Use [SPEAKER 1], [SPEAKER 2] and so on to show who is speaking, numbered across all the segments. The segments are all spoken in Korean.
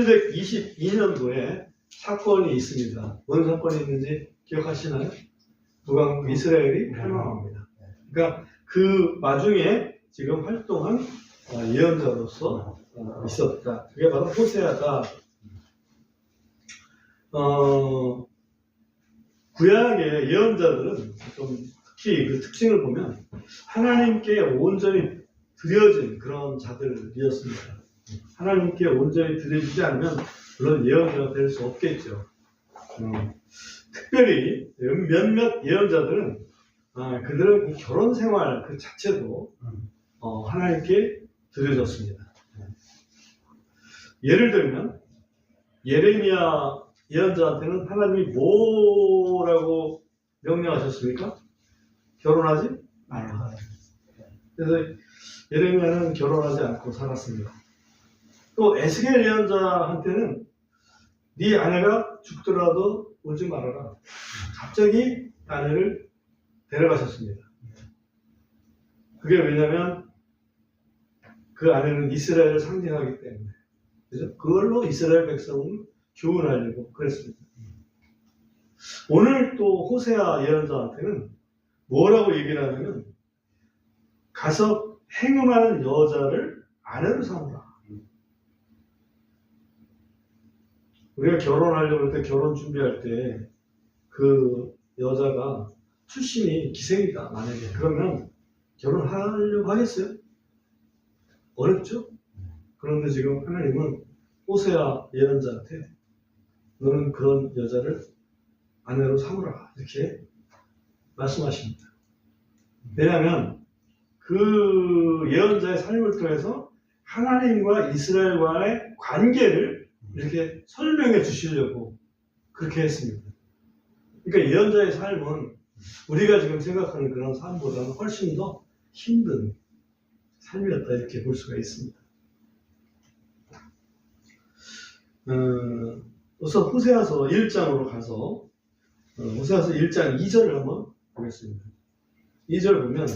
[SPEAKER 1] 1722년도에 사건이 있습니다. 어느 사건이 있는지 기억하시나요? 북왕국 이스라엘이 패망합니다. 그러니까 그 와중에 지금 활동한 예언자로서 있었다. 그게 바로 호세아다. 구약의 예언자들은 좀 특히 그 특징을 보면 하나님께 온전히 드려진 그런 자들이었습니다. 하나님께 온전히 드려지지 않으면 물론 예언자가 될 수 없겠죠. 특별히 몇몇 예언자들은 그들은 그 결혼 생활 그 자체도 하나님께 드려졌습니다. 예를 들면 예레미야 예언자한테는 하나님이 뭐라고 명령하셨습니까? 결혼하지 말라. 그래서 예레미야는 결혼하지 않고 살았습니다. 또 에스겔 예언자한테는 네 아내가 죽더라도 오지 말아라. 갑자기 아내를 데려가셨습니다. 그게 왜냐면 그 아내는 이스라엘을 상징하기 때문에. 그래서 그걸로 이스라엘 백성을 교훈하려고 그랬습니다. 오늘 또 호세아 예언자한테는 뭐라고 얘기를 하냐면 가서 행음하는 여자를 아내로 삼으라. 우리가 결혼하려고 할 때 결혼 준비할 때 그 여자가 출신이 기생이다 만약에 그러면 결혼하려고 하겠어요? 어렵죠? 그런데 지금 하나님은 호세아 예언자한테 너는 그런 여자를 아내로 삼으라 이렇게 말씀하십니다. 왜냐하면 그 예언자의 삶을 통해서 하나님과 이스라엘과의 관계를 이렇게 설명해 주시려고 그렇게 했습니다. 그러니까 예언자의 삶은 우리가 지금 생각하는 그런 삶보다는 훨씬 더 힘든 삶이었다 이렇게 볼 수가 있습니다. 우선 호세아서 1장으로 가서 호세아서 1장 2절을 한번 보겠습니다. 2절 보면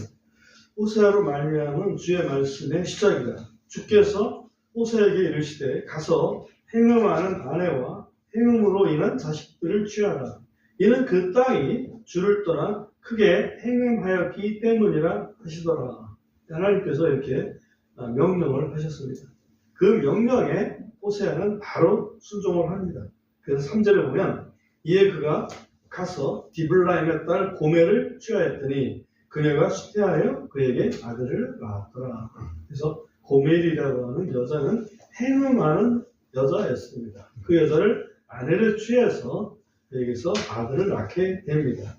[SPEAKER 1] 호세아로 말미암은 주의 말씀의 시작이다. 주께서 호세아에게 이르시되 가서 행음하는 아내와 행음으로 인한 자식들을 취하라. 이는 그 땅이 주를 떠나 크게 행음하였기 때문이라 하시더라. 하나님께서 이렇게 명령을 하셨습니다. 그 명령에 호세아는 바로 순종을 합니다. 그래서 3절에 보면 이에 그가 가서 디블라임의 딸 고멜을 취하였더니 그녀가 수태하여 그에게 아들을 낳았더라. 그래서 고멜이라고 하는 여자는 행음하는 여자였습니다. 그 여자를 아내를 취해서 그에게서 아들을 낳게 됩니다.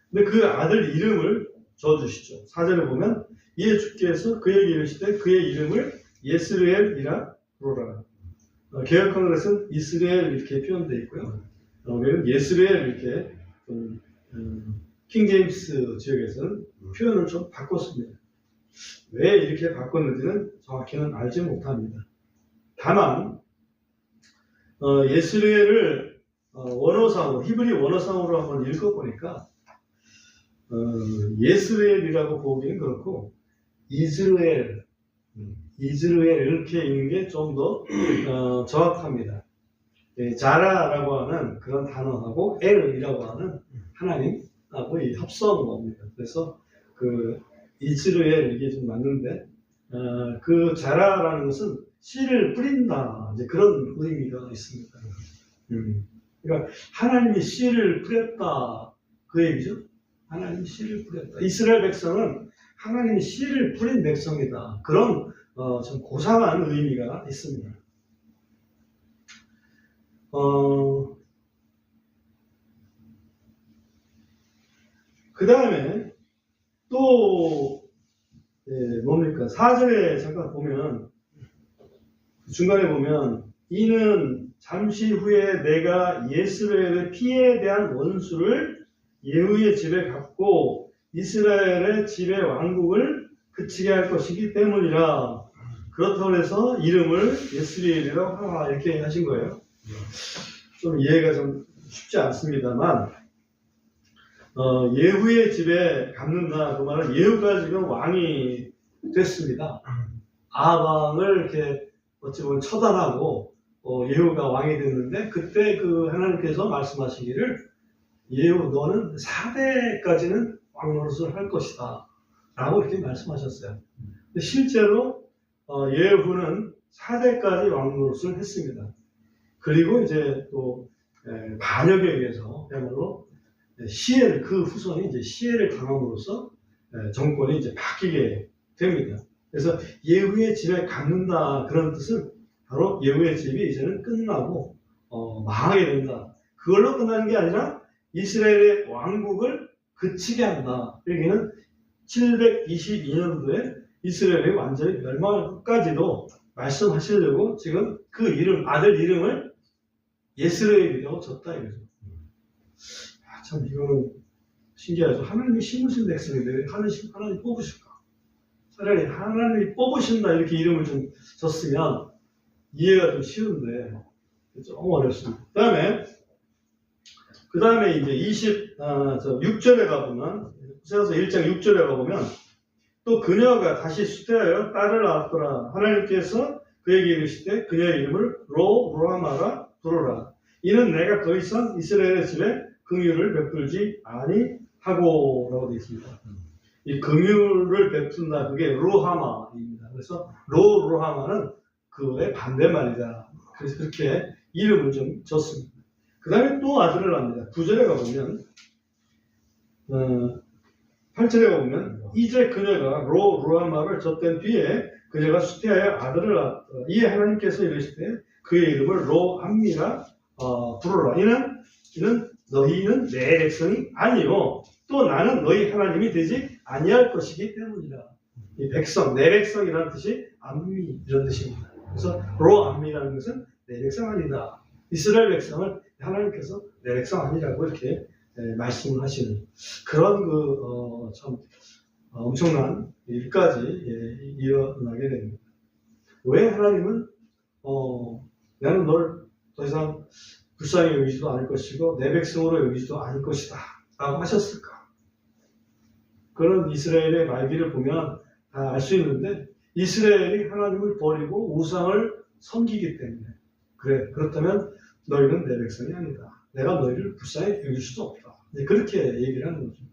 [SPEAKER 1] 근데 그 아들 이름을 줘주시죠. 4절에 보면 이에 주께서 그에게 이르시되 그의 이름을 예스르엘이라 부르라. 개역하늘에서는 이스라엘 이렇게 표현되어 있고요. 예스르엘 이렇게 킹제임스 지역에서는 표현을 좀 바꿨습니다. 왜 이렇게 바꿨는지는 정확히는 알지 못합니다. 다만 예스르엘을 원어상으로 히브리 원어상으로 한번 읽어보니까 예스르엘이라고 보기는 그렇고 이스라엘 이렇게 읽는 게 좀 더 정확합니다. 자라라고 하는 그런 단어하고 엘이라고 하는 하나님하고의 합성어입니다. 그래서 그 이스라엘 이게 좀 맞는데 그 자라라는 것은 씨를 뿌린다 이제 그런 의미가 있습니다. 그러니까 하나님이 씨를 뿌렸다 그 얘기죠. 하나님이 씨를 뿌렸다. 이스라엘 백성은 하나님이 씨를 뿌린 백성이다. 그런 좀 고상한 의미가 있습니다. 그 다음에 또 뭡니까? 4절에 잠깐 보면 중간에 보면 이는 잠시 후에 내가 예스라엘의 피에 대한 원수를 예후의 집에 갚고 이스라엘의 집의 왕국을 그치게 할 것이기 때문이라. 그렇다고 해서 이름을 예스리엘이라고 하라 이렇게 하신 거예요. 좀 이해가 좀 쉽지 않습니다만 예후의 집에 갚는다 그 말은 예후가 지금 왕이 됐습니다. 아방을 이렇게 어찌 보면 처단하고 예후가 왕이 됐는데 그때 그 하나님께서 말씀하시기를 예후 너는 4대까지는 왕 노릇을 할 것이다 라고 이렇게 말씀하셨어요. 근데 실제로 예후는 4대까지 왕 노릇을 했습니다. 그리고 이제 또 반역에 의해서 그야말로 시엘 그 후손이 이제 시엘을 당함으로써 정권이 이제 바뀌게 됩니다. 그래서 예후의 집에 갖는다 그런 뜻은 바로 예후의 집이 이제는 끝나고 망하게 된다. 그걸로 끝나는 게 아니라 이스라엘의 왕국을 그치게 한다. 여기는 722년도에 이스라엘의 완전히 멸망할 것까지도 말씀하시려고 지금 그 이름, 아들 이름을 예스레엘이라고 졌다 이거죠. 참 이거는 신기하죠. 하나님이 심으신 백성인데 하나님 뽑으실까? 차라리 하나님이 뽑으신다 이렇게 이름을 좀 줬으면 이해가 좀 쉬운데 좀 어렵습니다. 그 다음에 이제 6절에 가보면 호세아서 1장 6절에 가보면 또 그녀가 다시 수태하여 딸을 낳았더라. 하나님께서 그에게 이르시되 그녀의 이름을 로루하마라 부르라. 이는 내가 더 이상 이스라엘의 집에 긍휼을 베풀지 아니하고 라고 되어 있습니다. 이 긍휼을 베푼다 그게 루하마입니다. 그래서 로루하마는 그의 반대말이다. 그래서 그렇게 이름을 좀 줬습니다. 그 다음에 또 아들을 낳습니다. 9절에 가보면 8절에 가보면 이제 그녀가 루하마를 젖된 뒤에 그녀가 수태하여 아들을 낳았다. 이에 하나님께서 이르시되 그의 이름을 로암미라 부르라. 이는 너희는 내 백성이 아니요 또 나는 너희 하나님이 되지 아니할 것이기 때문이라. 이 백성, 내 백성이라는 뜻이 암미 이런 뜻입니다. 그래서 로암미라는 것은 내 백성 아니다. 이스라엘 백성을 하나님께서 내 백성 아니라고 이렇게 말씀을 하시는 그런 참 엄청난 일까지 일어나게 됩니다. 왜 하나님은 나는 널 더 이상 불쌍히 여기지도 않을 것이고 내 백성으로 여기지도 않을 것이다 라고 하셨을까? 그런 이스라엘의 말기를 보면 다 알 수 있는데 이스라엘이 하나님을 버리고 우상을 섬기기 때문에 그렇다면 너희는 내 백성이 아니다. 내가 너희를 불쌍히 여길 수도 없다. 그렇게 얘기를 하는 거죠.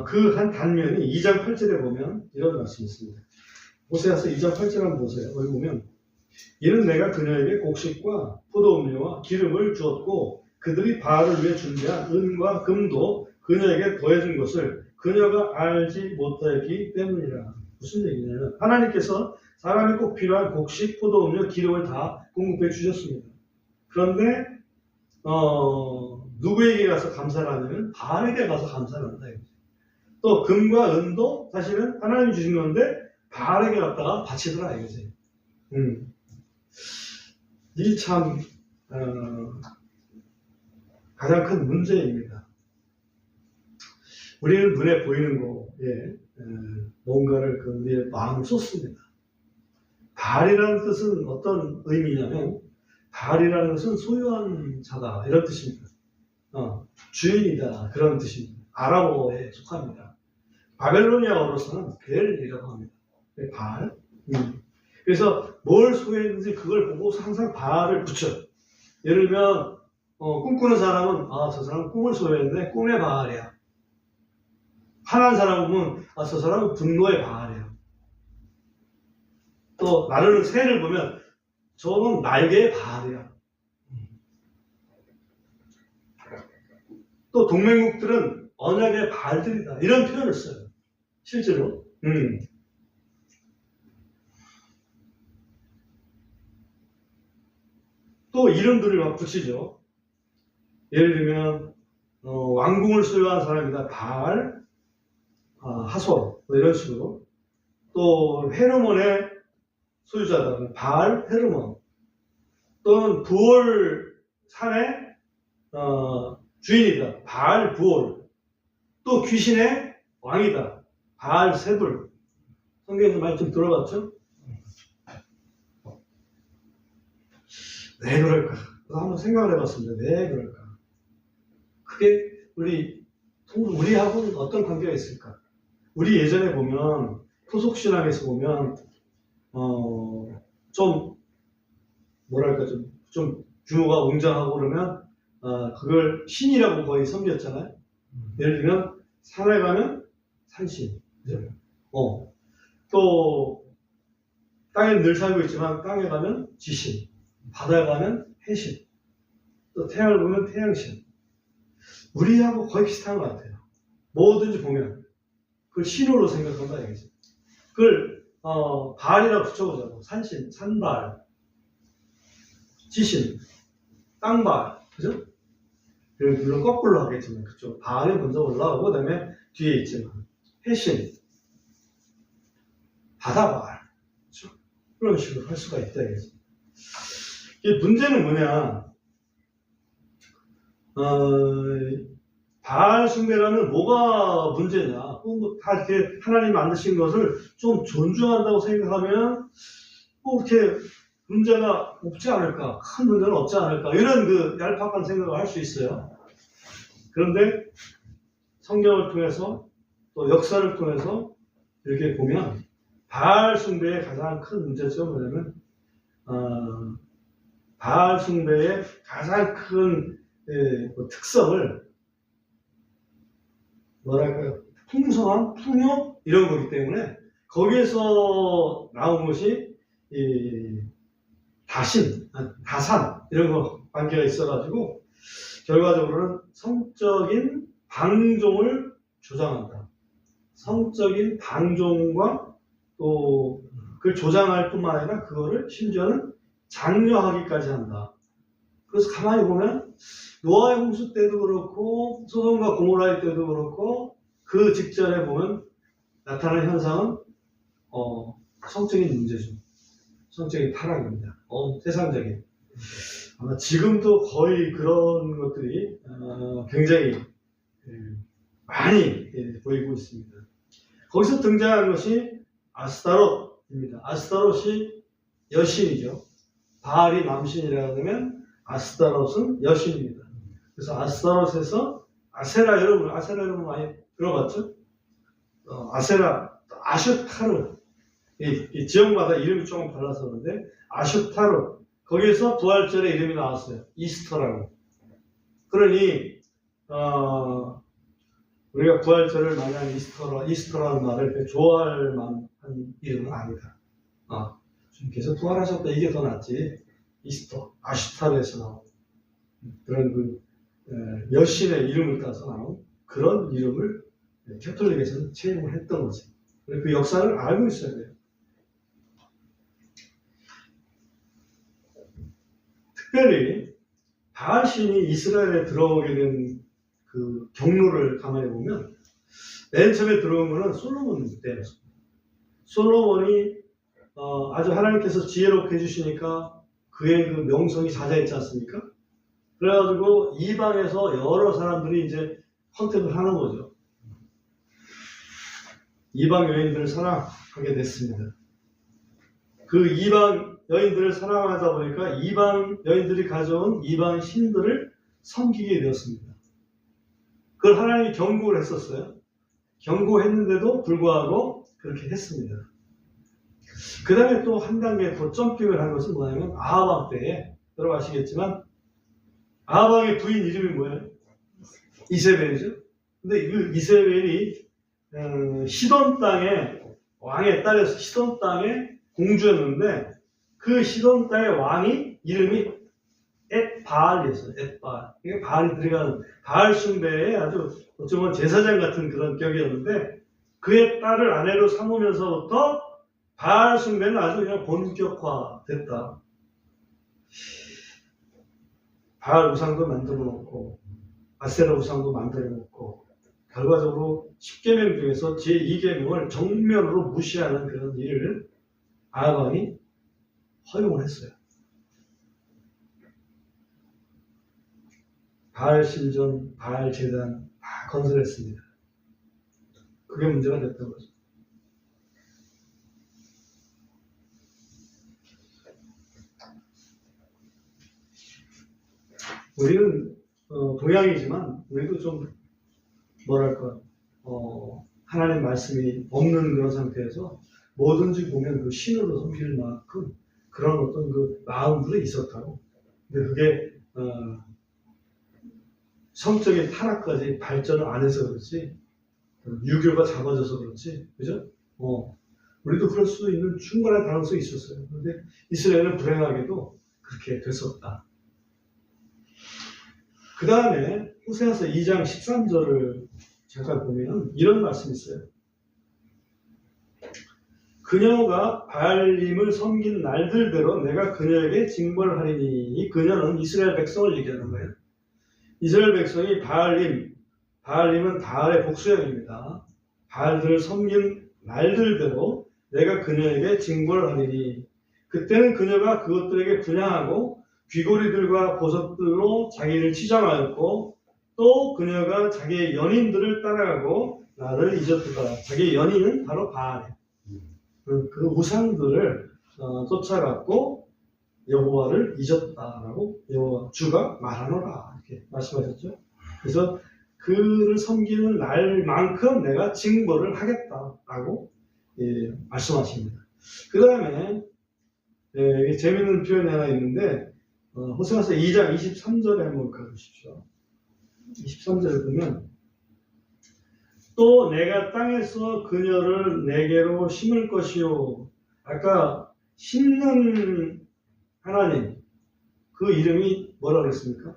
[SPEAKER 1] 그 한 단면이 2장 8절에 보면 이런 말씀이 있습니다. 호세아서 2장 8절 한번 보세요. 여기 보면 이는 내가 그녀에게 곡식과 포도음료와 기름을 주었고 그들이 바알을 위해 준비한 은과 금도 그녀에게 더해준 것을 그녀가 알지 못하였기 때문이라. 무슨 얘기냐면 하나님께서 사람이 꼭 필요한 곡식, 포도음료, 기름을 다 공급해 주셨습니다. 그런데 누구에게 가서 감사를 하냐면 바알에게 가서 감사를 한다. 또 금과 은도 사실은 하나님이 주신 건데 바알에게 갔다가 바치더라 이거지. 이 참 가장 큰 문제입니다. 우리는 눈에 보이는 거에 뭔가를 우리의 마음을 쏟습니다. 바알이라는 뜻은 어떤 의미냐면 바알이라는 것은 소유한 자다 이런 뜻입니다. 주인이다 그런 뜻입니다. 아랍어에 속합니다. 바벨로니아어로서는 벨이라고 합니다. 바알. 그래서 뭘 소유했는지 그걸 보고 항상 바알을 붙여. 예를 들면 꿈꾸는 사람은 저 사람은 꿈을 소유했는데 꿈의 바알이야. 화난 사람은 저 사람은 분노의 바알이야. 또 나르는 새를 보면 저건 날개의 바알이야. 또 동맹국들은 언약의 바알들이다. 이런 표현을 써요. 실제로. 또 이름들을 막 붙이죠. 예를 들면 왕궁을 소유한 사람이다. 바알, 하솔 뭐 이런 식으로. 또 헤르몬의 소유자다. 바알, 헤르몬. 또는 부올 산의 주인이다. 바알, 부올. 또 귀신의 왕이다. 바알, 세불. 성경에서 많이 좀 들어봤죠? 왜 그럴까? 한번 생각을 해봤습니다. 왜 그럴까? 그게 우리하고는 어떤 관계가 있을까? 우리 예전에 보면 토속신앙에서 보면 좀 뭐랄까 좀 규모가 웅장하고 그러면 그걸 신이라고 거의 섬겼잖아요. 예를 들면 산에 가면 산신, 또 땅에 늘 살고 있지만 땅에 가면 지신, 바다에 가면 해신, 또 태양을 보면 태양신. 우리하고 거의 비슷한 것 같아요. 뭐든지 보면 그걸 신으로 생각한다 이거지. 그걸 발이라 붙여보자고. 산신, 산발, 지신, 땅발, 그죠? 물론 거꾸로 하겠지만 그쪽 발이 먼저 올라가고 그다음에 뒤에 있지만 해신, 바다발, 그렇죠? 그런 식으로 할 수가 있다 이거지. 이 문제는 뭐냐? 바알 숭배라는 뭐가 문제냐? 다 이렇게 하나님 만드신 것을 좀 존중한다고 생각하면 뭐 이렇게 문제가 없지 않을까? 큰 문제는 없지 않을까? 이런 그 얄팍한 생각을 할 수 있어요. 그런데 성경을 통해서 또 역사를 통해서 이렇게 보면 바알 숭배의 가장 큰 문제점은 뭐냐면 바알 숭배의 가장 큰 특성을 뭐랄까요? 풍성한 풍요 이런 거기 때문에 거기에서 나온 것이 다산 이런 거 관계가 있어가지고 결과적으로는 성적인 방종을 조장한다. 성적인 방종과 또 그걸 조장할 뿐만 아니라 그거를 심지어는 장려하기까지 한다. 그래서 가만히 보면 노아의 홍수 때도 그렇고 소돔과 고모라의 때도 그렇고 그 직전에 보면 나타나는 현상은 성적인 문제죠. 성적인 타락입니다. 세상적인. 아마 지금도 거의 그런 것들이 굉장히 많이 보이고 있습니다. 거기서 등장한 것이 아스타롯입니다. 아스타롯이 여신이죠. 바알이 남신이라고 하면 아스타롯은 여신입니다. 그래서 아스타롯에서 아세라 여러분 많이 들어봤죠? 아세라, 아슈타르 이 지역마다 이름이 조금 달라서 그런데 아슈타르 거기에서 부활절의 이름이 나왔어요. 이스터라고. 그러니 우리가 부활절을 맞이한 이스터라는 말을 좋아할 만한 이름은 아니다. 주님께서 부활하셨다 이게 더 낫지. 이스터, 아슈타르에서 나온 그런 그 여신의 이름을 따서 나온 그런 이름을 캐톨릭에서는 채용을 했던 거지. 그 역사를 알고 있어야 돼요. 특별히 바알 신이 이스라엘에 들어오게 된 그 경로를 가만히 보면 맨 처음에 들어온 거는 솔로몬 때였습니다. 솔로몬이 아주 하나님께서 지혜롭게 해주시니까 그의 그 명성이 자자했지 않습니까? 그래가지고 이방에서 여러 사람들이 이제 컨택을 하는 거죠. 이방 여인들을 사랑하게 됐습니다. 그 이방 여인들을 사랑하다 보니까 이방 여인들이 가져온 이방 신들을 섬기게 되었습니다. 그걸 하나님이 경고를 했었어요. 경고했는데도 불구하고 그렇게 했습니다. 그 다음에 또 한 단계 더 점핑을 한 것은 뭐냐면 아하방 때에 여러분 아시겠지만 아하방의 부인 이름이 뭐예요? 이세벨이죠. 근데 그 이세벨이 시돈 땅의 왕의 딸에서 시돈 땅의 공주였는데 그 시돈 땅의 왕이 이름이 엣바알이었어요. 엣바알. 이게 바알이 들어가는 바알 숭배의 아주 어쩌면 제사장 같은 그런 격이었는데 그의 딸을 아내로 삼으면서부터 바알 숭배는 아주 그냥 본격화됐다. 바알 우상도 만들어 놓고 아세라 우상도 만들어 놓고 결과적으로 10계명 중에서 제2계명을 정면으로 무시하는 그런 일을 아하방이 허용을 했어요. 바알 신전, 바알 제단 다 건설했습니다. 그게 문제가 됐던 거죠. 우리는 동양이지만 우리도 좀 뭐랄까 하나님 말씀이 없는 그런 상태에서 뭐든지 보면 그 신으로 섬길 만큼 그런 어떤 그 마음들이 있었다고. 근데 그게 성적인 타락까지 발전을 안 해서 그렇지, 유교가 잡아져서 그렇지, 그죠? 우리도 그럴 수도 있는 충분한 가능성이 있었어요. 그런데 이스라엘은 불행하게도 그렇게 됐었다. 그 다음에 호세아서 2장 13절을 잠깐 보면 이런 말씀이 있어요. 그녀가 바알림을 섬긴 날들대로 내가 그녀에게 징벌을 하리니. 이 그녀는 이스라엘 백성을 얘기하는 거예요. 이스라엘 백성이 바알림은 바알의 복수형입니다. 바알들을 섬긴 날들대로 내가 그녀에게 징벌을 하리니. 그때는 그녀가 그것들에게 분향하고 귀고리들과 보석들로 자기를 치장하였고, 또 그녀가 자기의 연인들을 따라가고 나를 잊었다. 자기의 연인은 바로 바알이에요. 그 우상들을 쫓아갔고 여호와를 잊었다라고 주가 말하노라 이렇게 말씀하셨죠. 그래서 그를 섬기는 날만큼 내가 징벌을 하겠다라고 말씀하십니다. 그 다음에 재미있는 표현이 하나 있는데 호세아서 2장 23절에 한번 가보십시오. 23절을 보면 또 내가 땅에서 그녀를 내게로 심을 것이요. 아까 심는 하나님, 그 이름이 뭐라고 그랬습니까?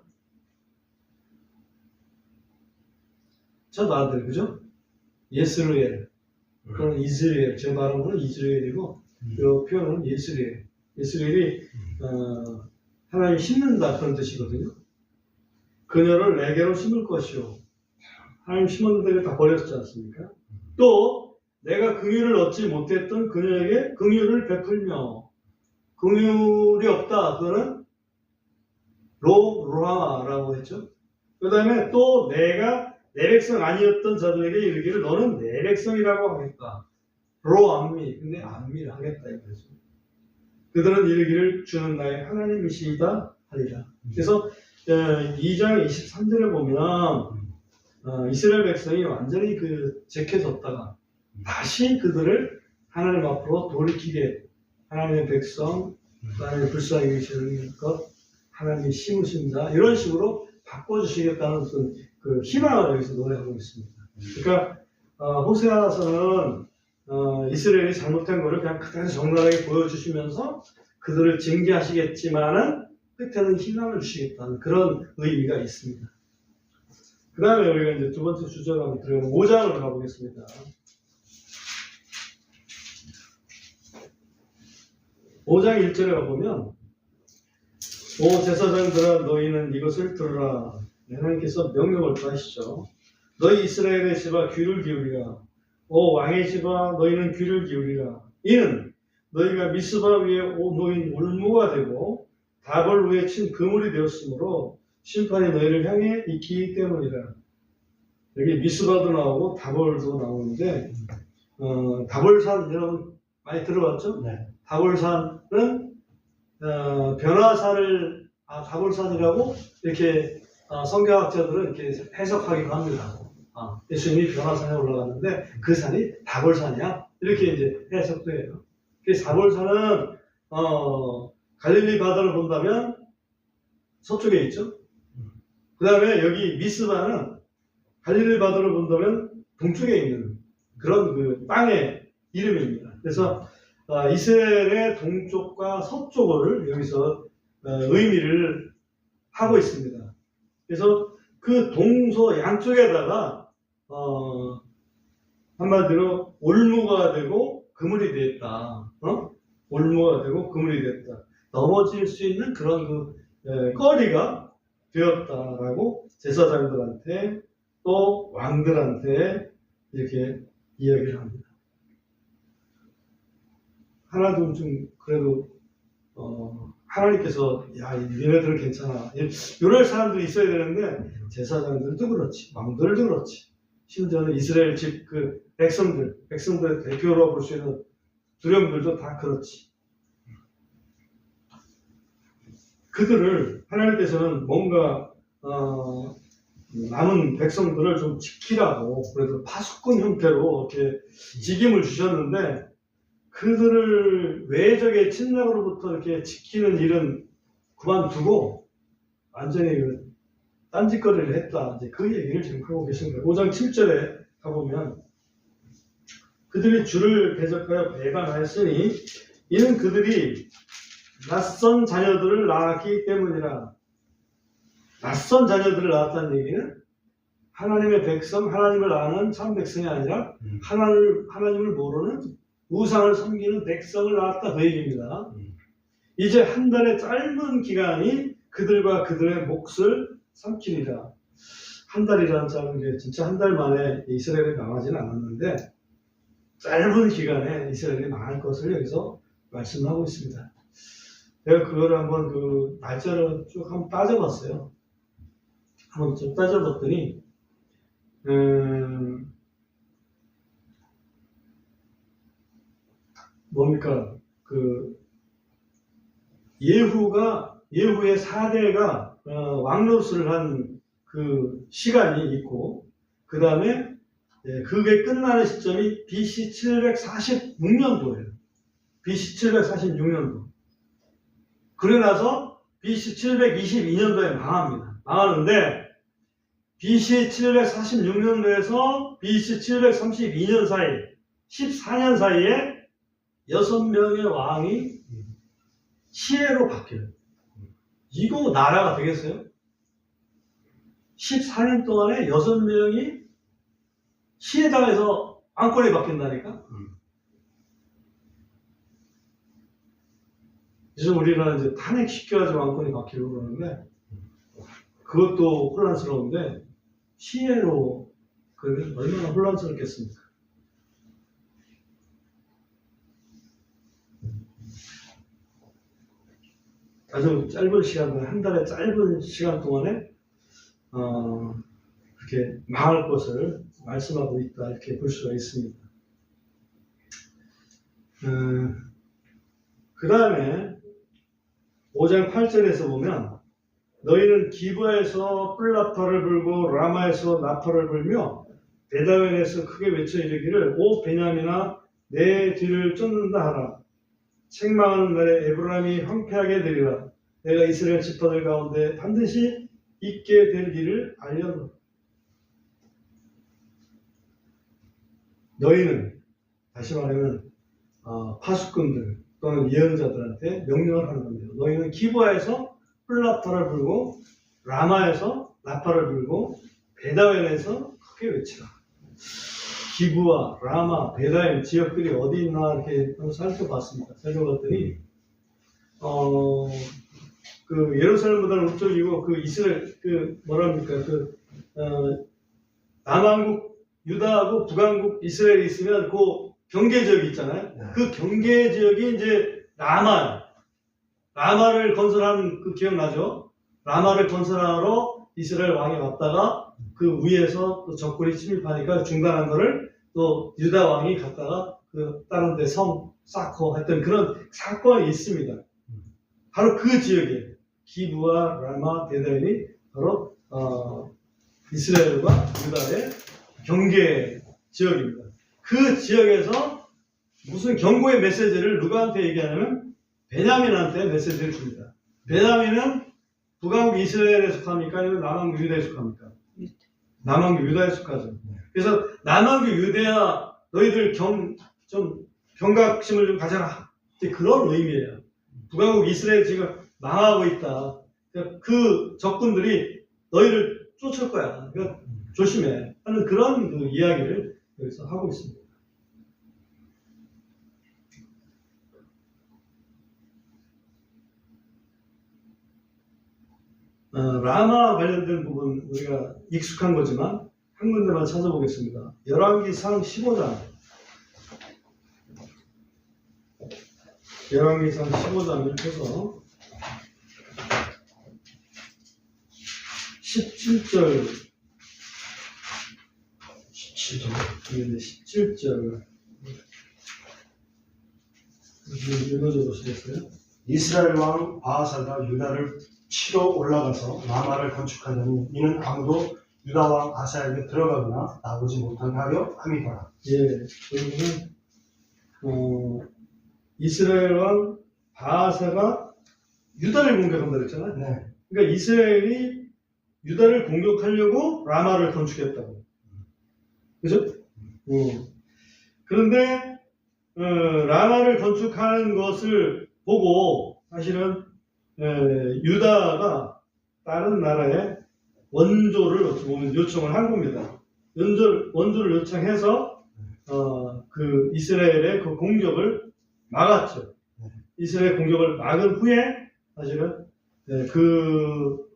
[SPEAKER 1] 첫 아들, 그죠? 예스루엘. 그건 이스라엘. 제 발음은 이스라엘이고, 그 표현은 예스루엘. 예스루엘이 하나님 심는다 그런 뜻이거든요. 그녀를 내게로 심을 것이요. 하나님 심었는데 다 버렸지 않습니까? 또 내가 긍휼을 얻지 못했던 그녀에게 긍휼을 베풀며. 긍휼이 없다. 그거는 로하마라고 했죠. 그 다음에 또 내가 내 백성 아니었던 자들에게 이르기를 너는 내 백성이라고 하겠다. 로암미. 근데 암미를 하겠다 이거죠. 그들은 이르기를 주는 나의 하나님이시이다 하리라. 그래서 2장 23절에 보면 이스라엘 백성이 완전히 제켜졌다가 다시 그들을 하나님 앞으로 돌이키게, 하나님의 백성, 하나님의 불쌍히 여기시는 것, 하나님이 심으신 자, 이런 식으로 바꿔주시겠다는 어떤 그 희망을 여기서 노래하고 있습니다. 그러니까 호세아서는 이스라엘이 잘못한 것을 그냥 그대로 적나라하게 보여주시면서 그들을 징계하시겠지만은 끝에는 희망을 주시겠다는 그런 의미가 있습니다. 그 다음에 우리가 이제 두 번째 주제로 한번 들어가면 5장으로 가보겠습니다. 5장 1절에 가보면 오 제사장들아 너희는 이것을 들으라. 하나님께서 명령을 하시죠. 너희 이스라엘의 집아 귀를 기울이라. 오 왕의 집아 너희는 귀를 기울이라. 이는 너희가 미스바 위에 놓인 울무가 되고 다볼 위에 친 그물이 되었으므로 심판이 너희를 향해 있기 때문이라. 여기 미스바도 나오고 다볼도 나오는데 다볼산 여러분 많이 들어봤죠? 네. 다볼산은 변화산을 다볼산이라고 이렇게 성경학자들은 이렇게 해석하기도 합니다. 예수님이 변화산에 올라갔는데 그 산이 다볼산이야 이렇게 이제 해석도 해요. 그래서 다볼산은 갈릴리 바다를 본다면 서쪽에 있죠. 그 다음에 여기 미스바는 갈릴리 바다를 본다면 동쪽에 있는 그런 그 땅의 이름입니다. 그래서 이스라엘의 동쪽과 서쪽을 여기서 의미를 하고 있습니다. 그래서 그 동서 양쪽에다가 한마디로 올무가 되고 그물이 되었다. 올무가 되고 그물이 되었다. 넘어질 수 있는 그런 거리가 되었다라고 제사장들한테 또 왕들한테 이렇게 이야기를 합니다. 하나도 좀 그래도 하나님께서 야 얘네들은 괜찮아 이럴 사람들이 있어야 되는데 제사장들도 그렇지 왕들도 그렇지 심지어는 이스라엘 집 그 백성들의 대표로 볼 수 있는 두령들도 다 그렇지. 그들을 하나님께서는 뭔가 남은 백성들을 좀 지키라고 그래도 파수꾼 형태로 이렇게 직임을 주셨는데 그들을 외적의 침략으로부터 이렇게 지키는 일은 그만두고 완전히 그 딴짓거리를 했다. 이제 그 얘기를 지금 하고 계신 거예요. 5장 7절에 가보면 그들이 주를 대적하여 배반하였으니 이는 그들이 낯선 자녀들을 낳았기 때문이라. 낯선 자녀들을 낳았다는 얘기는 하나님의 백성, 하나님을 아는 참 백성이 아니라 하나님을 모르는 우상을 섬기는 백성을 낳았다 그 얘기입니다. 이제 한 달의 짧은 기간이 그들과 그들의 몫을 삼키리라. 한 달이라는 짧은 게 진짜 한 달 만에 이스라엘이 망하지는 않았는데 짧은 기간에 이스라엘이 망할 것을 여기서 말씀하고 있습니다. 제가 그걸 한번 그 날짜를 쭉 한번 따져봤어요. 한번 좀 따져봤더니 뭡니까 그 예후의 4대가 왕노릇을 한 그 시간이 있고 그 다음에 그게 끝나는 시점이 BC 746년도예요. BC 746년도. 그러고 나서 BC 722년도에 망합니다. 망하는데 BC 746년도에서 BC 732년 사이 14년 사이에 6명의 왕이 시해로 바뀌어요. 이거 나라가 되겠어요? 14년 동안에 6명이 시해당해서 왕권이 바뀐다니까? 요즘 우리나라는 이제 탄핵시켜가지고 왕권이 바뀌려고 그러는데, 그것도 혼란스러운데, 시해로, 그러면 얼마나 혼란스럽겠습니까? 아주 짧은 시간 동안, 한 달의 짧은 시간 동안에, 그렇게 망할 것을 말씀하고 있다, 이렇게 볼 수가 있습니다. 그 다음에 5장 8절에서 보면 너희는 기브아에서 뿔나파를 불고 라마에서 나팔을 불며 베다웬에서 크게 외쳐 이르기를 오 베냐민아 내 뒤를 쫓는다 하라. 책망하는 날에 에브라임이 황폐하게 되리라. 내가 이스라엘 지파들 가운데 반드시 있게 될 일을 알려노라. 너희는 다시 말하면 파수꾼들 또는 예언자들한테 명령을 하는 겁니다. 너희는 기브아에서 뿔나파를 불고 라마에서 나팔을 불고 베다웬에서 크게 외치라. 기브아, 라마, 베다웬 지역들이 어디 있나 이렇게 살펴봤습니다. 살펴봤더니 그 예루살렘보다는 북쪽이고 그 이스라엘 그 뭐랍니까 그 남한국 유다하고 북한국 이스라엘이 있으면 그 경계 지역이 있잖아요. 그 경계 지역이 이제 라마를 건설한 그 기억나죠? 라마를 건설하러 이스라엘 왕이 왔다가 그 위에서 또 적군이 침입하니까 중단한 거를 또 유다 왕이 갔다가 그 다른 데 성 쌓고 했던 그런 사건이 있습니다. 바로 그 지역에 기브와 라마 베다웬이 바로 이스라엘과 유다의 경계 지역입니다. 그 지역에서 무슨 경고의 메시지를 누구한테 얘기하냐면 베냐민한테 메시지를 줍니다. 베냐민은 북한국 이스라엘에 속합니까? 아니면 남한국 유다에 속합니까? 남한국 유다에 속하죠. 그래서 남한국 유대야 너희들 좀 경각심을 좀 가져라. 그런 의미예요. 북한국 이스라엘 지금 망하고 있다. 그 적군들이 너희를 쫓을 거야. 그러니까 조심해. 하는 그런 그 이야기를 여기서 하고 있습니다. 라마 관련된 부분 우리가 익숙한 거지만 한 군데만 찾아보겠습니다. 열왕기상 15장. 열왕기상 15장을 펴서 17절 17절 읽어줘 보시겠어요?
[SPEAKER 2] 이스라엘 왕 바하사가 유다를 치러 올라가서 라마를 건축하더니 이는 아무도 유다 왕 아사에게 들어가거나 나오지 못하게 하려 함이더라.
[SPEAKER 1] 예, 여기는 이스라엘 왕 바하사가 유다를 공격한다 그랬잖아요.
[SPEAKER 2] 네.
[SPEAKER 1] 그러니까 이스라엘이 유다를 공격하려고 라마를 건축했다고. 그죠? 그런데 라마를 건축하는 것을 보고 사실은 유다가 다른 나라에 원조를 어떻게 보면 요청을 한 겁니다. 원조를 요청해서 그 이스라엘의 그 공격을 막았죠. 이스라엘 공격을 막은 후에 사실은 그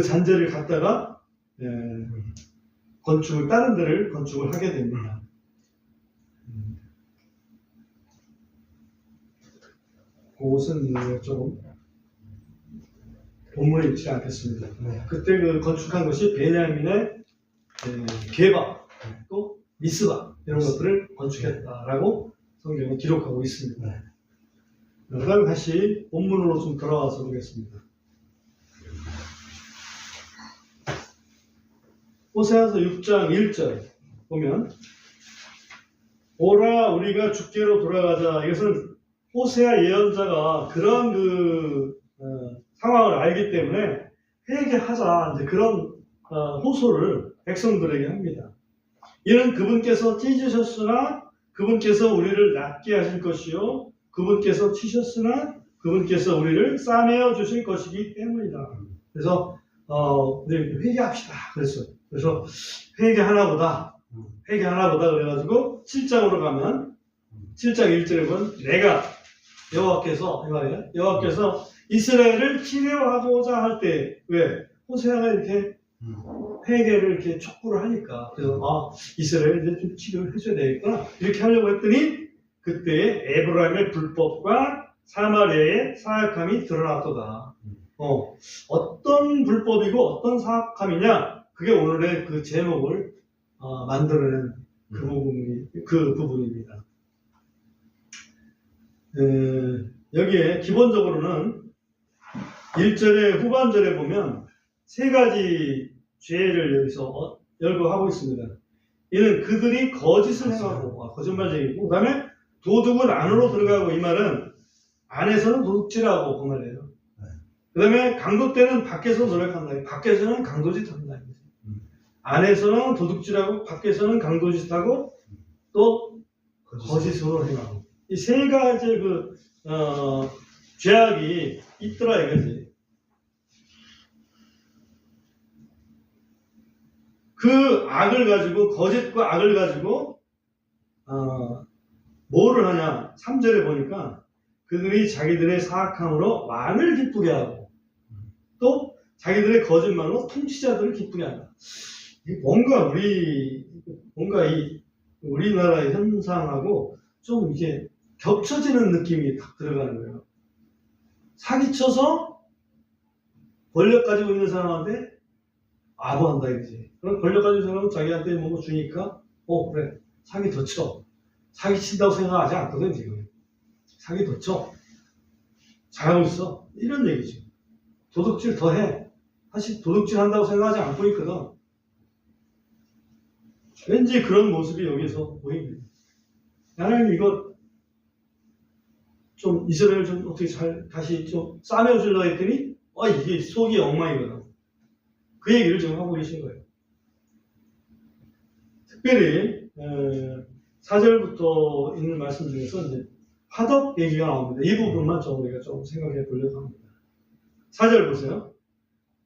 [SPEAKER 1] 잔재를 갖다가 다른 데를 건축을 하게 됩니다. 그것은 조금 본문에 있지 않겠습니다.
[SPEAKER 2] 네.
[SPEAKER 1] 그때 그 건축한 것이 베냐민의 게바 또 미스바 이런 것들을 건축했다라고 성경은 기록하고 있습니다.
[SPEAKER 2] 네.
[SPEAKER 1] 그 다음에 다시 본문으로 좀 돌아와서 보겠습니다. 호세아서 6장 1절 보면 오라 우리가 주께로 돌아가자. 이것은 호세아 예언자가 그런 상황을 알기 때문에 회개하자 이제 그런 호소를 백성들에게 합니다. 이는 그분께서 찢으셨으나 그분께서 우리를 낫게 하실 것이요 그분께서 치셨으나 그분께서 우리를 싸매어 주실 것이기 때문이다. 그래서 우리 회개합시다 그랬어요. 그래서 회개하나보다 그래가지고 7장으로 가면 7장 1절에 보면 내가 여호와께서 이 말이에요. 여호와께서 이스라엘을 치료하고자 할 때 왜 호세아가 이렇게 회개를 이렇게 촉구를 하니까 그래서 이스라엘 이제 좀 치료를 해줘야 되겠구나 이렇게 하려고 했더니 그때의 에브라임의 불법과 사마리아의 사악함이 드러났도다. 어떤 불법이고 어떤 사악함이냐 그게 오늘의 그 제목을 만들어낸 그 부분입니다. 여기에 기본적으로는 1절의 후반절에 보면 세 가지 죄를 여기서 열거하고 있습니다. 이는 그들이 거짓을 행하고 거짓말쟁이고 그 다음에 도둑은 안으로 들어가고 이 말은 안에서는 도둑질하고 그 말이에요. 그 다음에 강도 때는 밖에서 노력한다. 밖에서는 강도짓 한다. 안에서는 도둑질하고 밖에서는 강도짓하고 또 거짓으로 행하고 이 세 가지 죄악이 있더라 이거지. 그 악을 가지고 거짓과 악을 가지고 뭐를 하냐 3절에 보니까 그들이 자기들의 사악함으로 왕을 기쁘게 하고 또 자기들의 거짓말로 통치자들을 기쁘게 한다. 뭔가 이 우리나라의 현상하고 좀 이게 겹쳐지는 느낌이 딱 들어가는 거예요. 사기쳐서 권력 가지고 있는 사람한테 아부한다 이거지. 그럼 권력 가지고 있는 사람은 자기한테 뭔가 주니까 그래 사기 더 쳐. 사기 친다고 생각하지 않거든 지금. 사기 더 쳐. 잘하고 있어. 이런 얘기죠. 도둑질 더 해. 사실 도둑질 한다고 생각하지 않고 있거든. 왠지 그런 모습이 여기서 보입니다. 나는 이거 좀 이스라엘 좀 어떻게 다시 좀 싸매어주려고 했더니 이게 속이 엉망이거든. 그 얘기를 지금 하고 계신 거예요. 특별히 4절부터 있는 말씀 중에서 이제 화덕 얘기가 나옵니다. 이 부분만 좀 우리가 좀 생각해 보려고 합니다. 4절 보세요.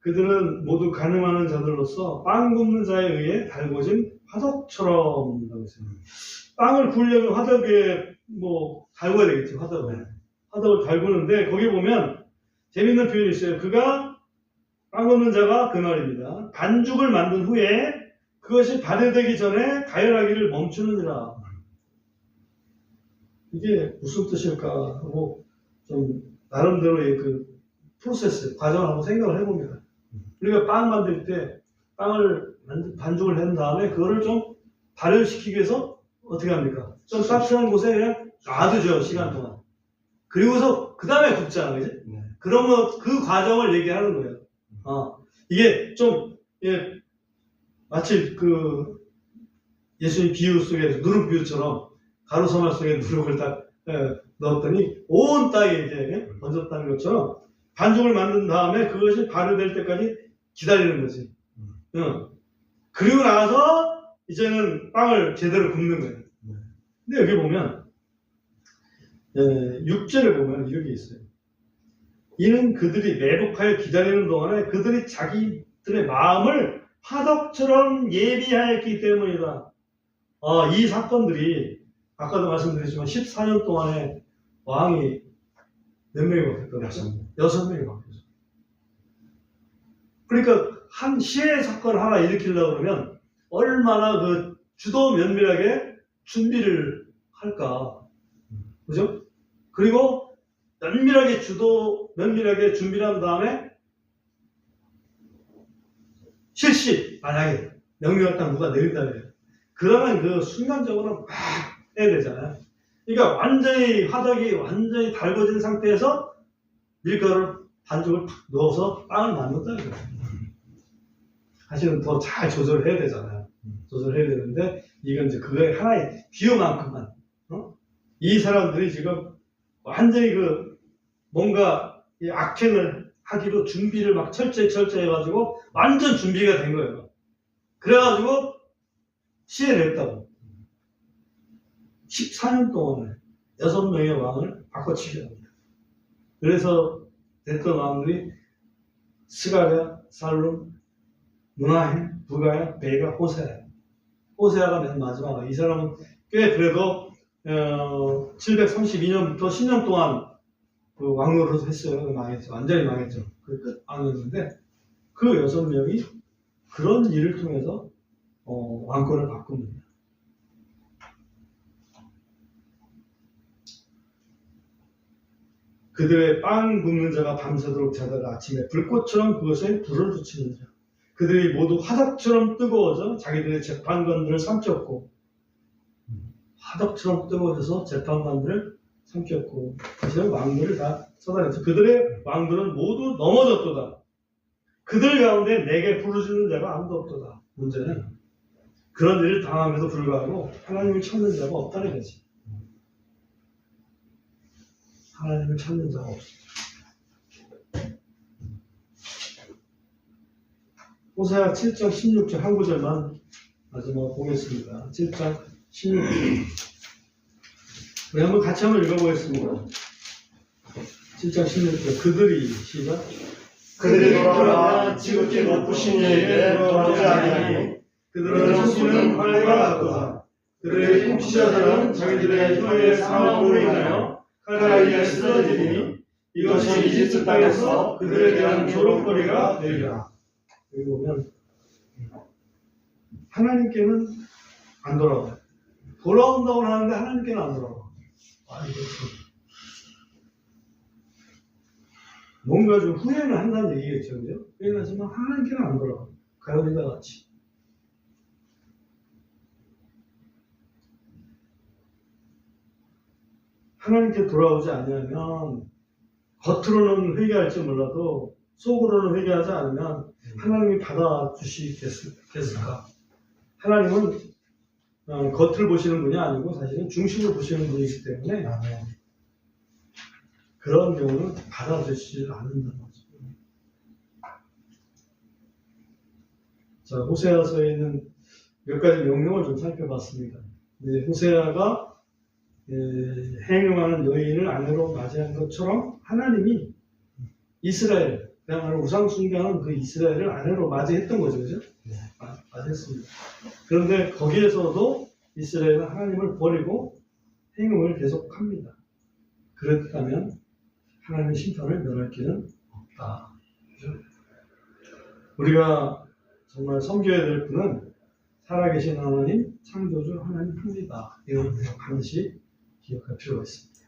[SPEAKER 1] 그들은 모두 가늠하는 자들로서 빵 굽는 자에 의해 달궈진 화덕처럼 한다고 했어요. 빵을 구우려면 화덕에 달궈야 되겠죠. 화덕을 달구는데 거기 보면 재밌는 표현이 있어요. 그가 빵 굽는 자가 그 말입니다. 반죽을 만든 후에 그것이 발효되기 전에 가열하기를 멈추느니라. 이게 무슨 뜻일까 하고 좀 나름대로의 그 프로세스, 과정을 한번 생각을 해봅니다. 우리가 빵 만들 때 빵을 반죽을 한 다음에 그거를 좀 발효시키기 위해서 어떻게 합니까? 좀 따뜻한 곳에 그냥 놔두죠, 시간 동안. 그리고서 그 다음에 굽잖아, 그지? 그러면 그 과정을 얘기하는 거예요. 이게 좀 마치 그 예수님 비유 속에서 누룩 비유처럼 가루서말 속에 누룩을 딱 넣었더니 온 땅에 이제 번졌다는 것처럼 반죽을 만든 다음에 그것이 발효될 때까지 기다리는 거지. 그리고 나서 이제는 빵을 제대로 굽는 거예요. 근데 여기 보면 6절에 보면 이렇게 있어요. 이는 그들이 매복하여 기다리는 동안에 그들이 자기들의 마음을 화덕처럼 예비하였기 때문이다. 이 사건들이 아까도 말씀드렸지만 14년 동안에 왕이 몇 명이 바뀌었다고요? 6명이 바뀌었어요. 그러니까 한 시의 사건 하나 일으키려고 그러면 얼마나 그 주도 면밀하게 준비를 할까. 그죠? 그리고 면밀하게 준비를 한 다음에 실시, 만약에 명령을 딱 누가 내린다 그래요. 그러면 그 순간적으로 막 해야 되잖아요. 그러니까 완전히 화덕이 완전히 달궈진 상태에서 밀가루를 반죽을 탁 넣어서 빵을 만든다는 거예요. 사실은 더 잘 조절을 해야 되잖아요. 조절해야 되는데 이건 이제 그거의 하나의 비유만큼만 이 사람들이 지금 완전히 그 뭔가 이 악행을 하기로 준비를 막 철저히 해가지고 완전 준비가 된 거예요. 그래가지고 시해를 했다고. 14년 동안에 6명의 왕을 바꿔치기 합니다. 그래서 됐던 왕들이 스가랴, 살룸, 문하햄, 부가야, 베가, 호세아. 호세아가 맨 마지막. 이 사람은 꽤 그래도 732년부터 10년 동안 그 왕노릇을 했어요. 망했죠. 완전히 망했죠. 그 끝 왕이었는데 그 6명이 그런 일을 통해서 왕권을 바꿉니다. 그들의 빵 굽는 자가 밤새도록 자다가 아침에 불꽃처럼 그것에 불을 붙이는 자. 그들이 모두 화덕처럼 뜨거워져 자기들의 재판관들을 삼켰고, 화덕처럼 뜨거워져서 재판관들을 삼켰고, 이제 왕들을 다 쏟아냈죠. 그들의 왕들은 모두 넘어졌도다. 그들 가운데 내게 부르짖는 자가 아무도 없도다. 문제는 그런 일을 당함에도 불구하고 하나님을 찾는 자가 없다는 거지. 하나님을 찾는 자가 없습니다. 호세아 7장 16절 한 구절만 마지막 보겠습니다. 7장 16절. 우리 한번 같이 한번 읽어보겠습니다. 7장 16절. 그들이 시작.
[SPEAKER 2] 그들이 돌아와 지극히 높으신 이에게 돌아오지 아니하니 그들은 형수는 활과 같도다. 그들의 통치자들은 자기들의 혀의 사망으로 인하여 칼날에 쓰러지니 이것이 이집트 땅에서 그들에 대한 조롱거리가 되리라.
[SPEAKER 1] 여기 보면 하나님께는 안 돌아와요. 돌아온다고 하는데 하나님께는 안 돌아와. 이거 참. 뭔가 좀 후회를 한다는 얘기겠죠, 그죠? 후회하지만 하나님께는 안 돌아와. 가요리다 같이. 하나님께 돌아오지 않으면 겉으로는 회개할지 몰라도 속으로는 회개하지 않으면 하나님이 받아주시겠을까? 하나님은 겉을 보시는 분이 아니고 사실은 중심을 보시는 분이기 때문에 그런 경우는 받아주시지 않는다는 거죠. 자, 호세아서에 있는 몇 가지 명령을 좀 살펴봤습니다. 호세아가 행용하는 여인을 아내로 맞이한 것처럼 하나님이 이스라엘, 그야말로 우상 숭배하는 그 이스라엘을 아내로 맞이했던 거죠, 그죠? 맞았습니다. 그런데 거기에서도 이스라엘은 하나님을 버리고 행음을 계속합니다. 그렇다면 하나님의 심판을 면할 길은 없다. 그죠? 우리가 정말 섬겨야 될 분은 살아계신 하나님, 창조주 하나님 합니다. 이걸 반드시 기억할 필요가 있습니다.